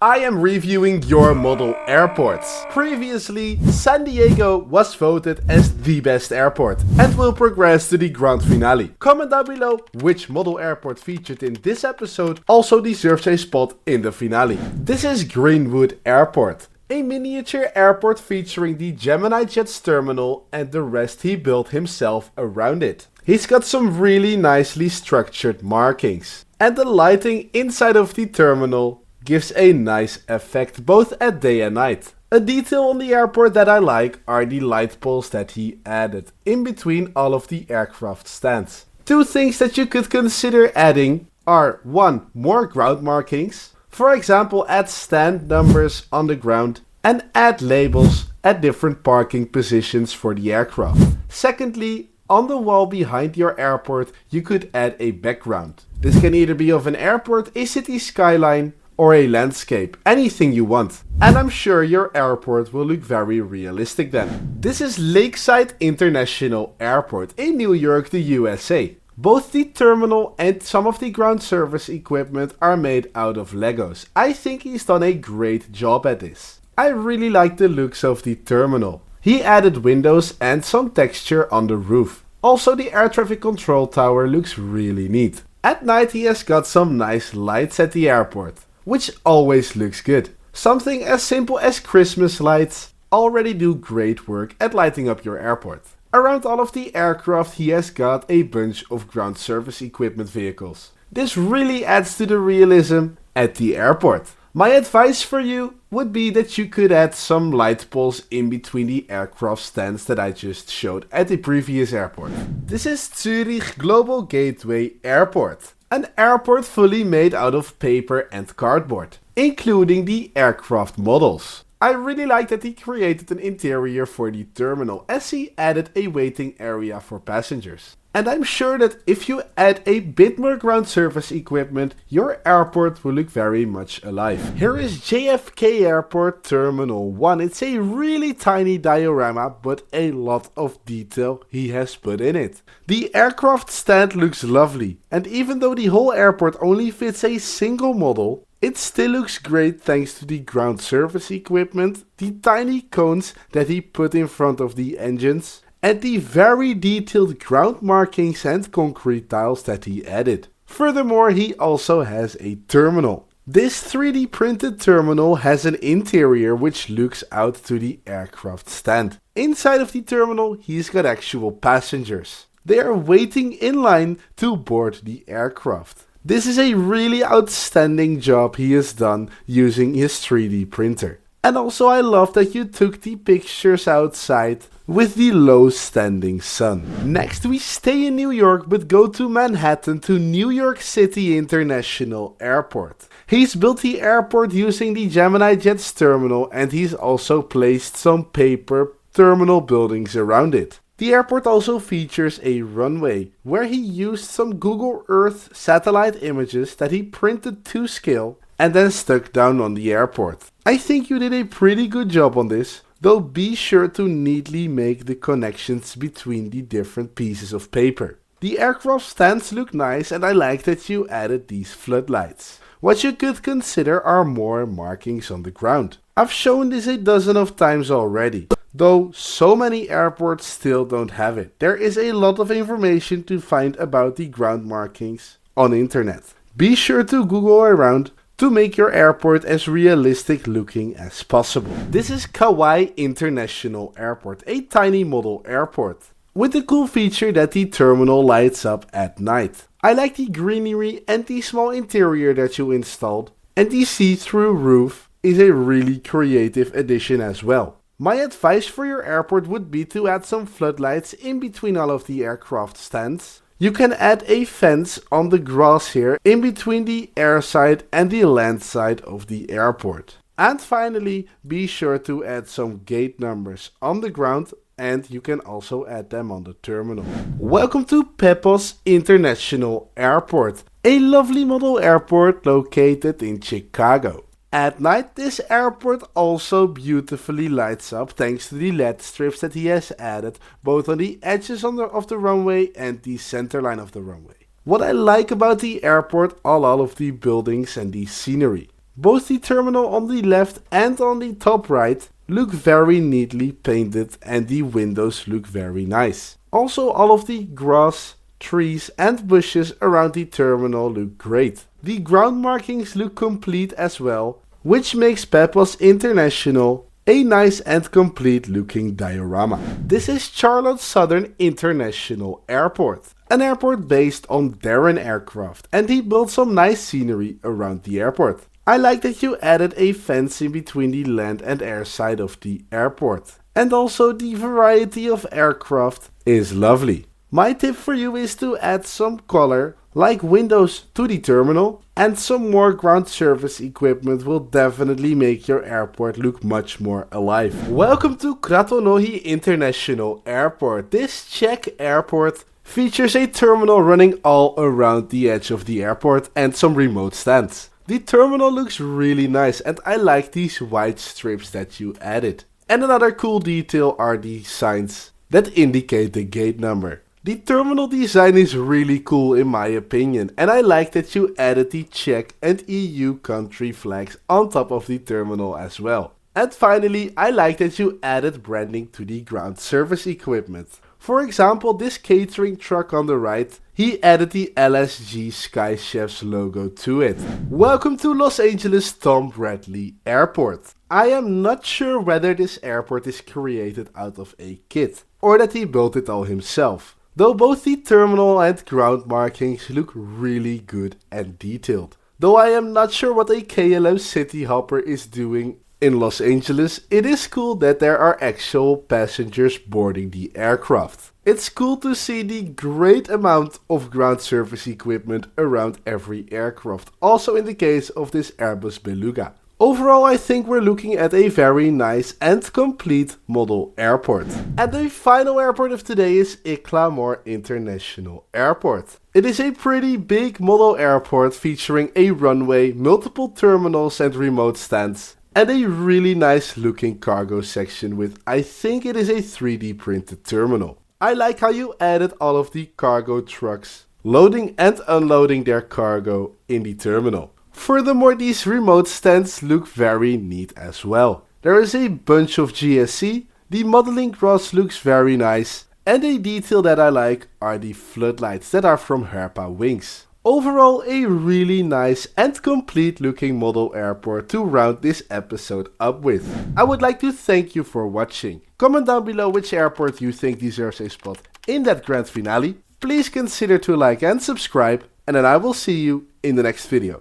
I am reviewing your model airports. Previously, San Diego was voted as the best airport and will progress to the grand finale. Comment down below which model airport featured in this episode also deserves a spot in the finale. This is Greenwood Airport, a miniature airport featuring the Gemini Jets terminal and the rest he built himself around it. He's got some really nicely structured markings, and the lighting inside of the terminal gives a nice effect both at day and night. A detail on the airport that I like are the light poles that he added in between all of the aircraft stands. Two things that you could consider adding are 1. More ground markings, for example add stand numbers on the ground and add labels at different parking positions for the aircraft. Secondly, on the wall behind your airport you could add a background. This can either be of an airport, a city skyline, or a landscape, anything you want. And I'm sure your airport will look very realistic then. This is Lakeside International Airport in New York, the USA. Both the terminal and some of the ground service equipment are made out of Legos. I think he's done a great job at this. I really like the looks of the terminal. He added windows and some texture on the roof. Also the air traffic control tower looks really neat. At night he has got some nice lights at the airport, which always looks good. Something as simple as Christmas lights already do great work at lighting up your airport. Around all of the aircraft he has got a bunch of ground service equipment vehicles. This really adds to the realism at the airport. My advice for you would be that you could add some light poles in between the aircraft stands that I just showed at the previous airport. This is Zurich Global Gateway Airport. An airport fully made out of paper and cardboard, including the aircraft models. I really like that he created an interior for the terminal as he added a waiting area for passengers. And I'm sure that if you add a bit more ground service equipment, your airport will look very much alive. Here is JFK Airport Terminal 1. It's a really tiny diorama, but a lot of detail he has put in it. The aircraft stand looks lovely, and even though the whole airport only fits a single model, it still looks great thanks to the ground service equipment, the tiny cones that he put in front of the engines, and the very detailed ground markings and concrete tiles that he added. Furthermore, he also has a terminal. This 3D printed terminal has an interior which looks out to the aircraft stand. Inside of the terminal, he's got actual passengers. They are waiting in line to board the aircraft. This is a really outstanding job he has done using his 3D printer. And also I love that you took the pictures outside with the low standing sun. Next we stay in New York but go to Manhattan to New York City International Airport. He's built the airport using the Gemini Jets terminal and he's also placed some paper terminal buildings around it. The airport also features a runway where he used some Google Earth satellite images that he printed to scale and then stuck down on the airport. I think you did a pretty good job on this, though be sure to neatly make the connections between the different pieces of paper. The aircraft stands look nice and I like that you added these floodlights. What you could consider are more markings on the ground. I've shown this a dozen of times already, though so many airports still don't have it. There is a lot of information to find about the ground markings on internet. Be sure to Google around to make your airport as realistic looking as possible. This is Kawai International Airport, a tiny model airport, with the cool feature that the terminal lights up at night. I like the greenery and the small interior that you installed, and the see-through roof is a really creative addition as well. My advice for your airport would be to add some floodlights in between all of the aircraft stands. You can add a fence on the grass here in between the air side and the land side of the airport. And finally, be sure to add some gate numbers on the ground and you can also add them on the terminal. Welcome to Pepos International Airport, a lovely model airport located in Chicago. At night, this airport also beautifully lights up thanks to the LED strips that he has added both on the edges of the runway and the center line of the runway. What I like about the airport are all of the buildings and the scenery. Both the terminal on the left and on the top right look very neatly painted and the windows look very nice. Also, all of the grass, trees and bushes around the terminal look great. The ground markings look complete as well, which makes Pepos International a nice and complete looking diorama. This is Charlotte Southern International Airport, an airport based on Darren aircraft, and he built some nice scenery around the airport. I like that you added a fence in between the land and air side of the airport. And also the variety of aircraft is lovely. My tip for you is to add some color, like windows, to the terminal, and some more ground service equipment will definitely make your airport look much more alive. Welcome to Katonohy International Airport. This Czech airport features a terminal running all around the edge of the airport and some remote stands. The terminal looks really nice and I like these white strips that you added. And another cool detail are the signs that indicate the gate number. The terminal design is really cool in my opinion, and I like that you added the Czech and EU country flags on top of the terminal as well. And finally, I like that you added branding to the ground service equipment. For example, this catering truck on the right, he added the LSG Sky Chefs logo to it. Welcome to Los Angeles Tom Bradley Airport. I am not sure whether this airport is created out of a kit, or that he built it all himself. Though both the terminal and ground markings look really good and detailed. Though I am not sure what a KLM City Hopper is doing in Los Angeles, it is cool that there are actual passengers boarding the aircraft. It's cool to see the great amount of ground service equipment around every aircraft, also in the case of this Airbus Beluga. Overall, I think we're looking at a very nice and complete model airport. And the final airport of today is Clamore International Airport. It is a pretty big model airport featuring a runway, multiple terminals and remote stands, and a really nice looking cargo section with, I think it is a 3D printed terminal. I like how you added all of the cargo trucks, loading and unloading their cargo in the terminal. Furthermore, these remote stands look very neat as well. There is a bunch of GSC, the modeling grass looks very nice, and a detail that I like are the floodlights that are from Herpa Wings. Overall, a really nice and complete looking model airport to round this episode up with. I would like to thank you for watching. Comment down below which airport you think deserves a spot in that grand finale. Please consider to like and subscribe, and then I will see you in the next video.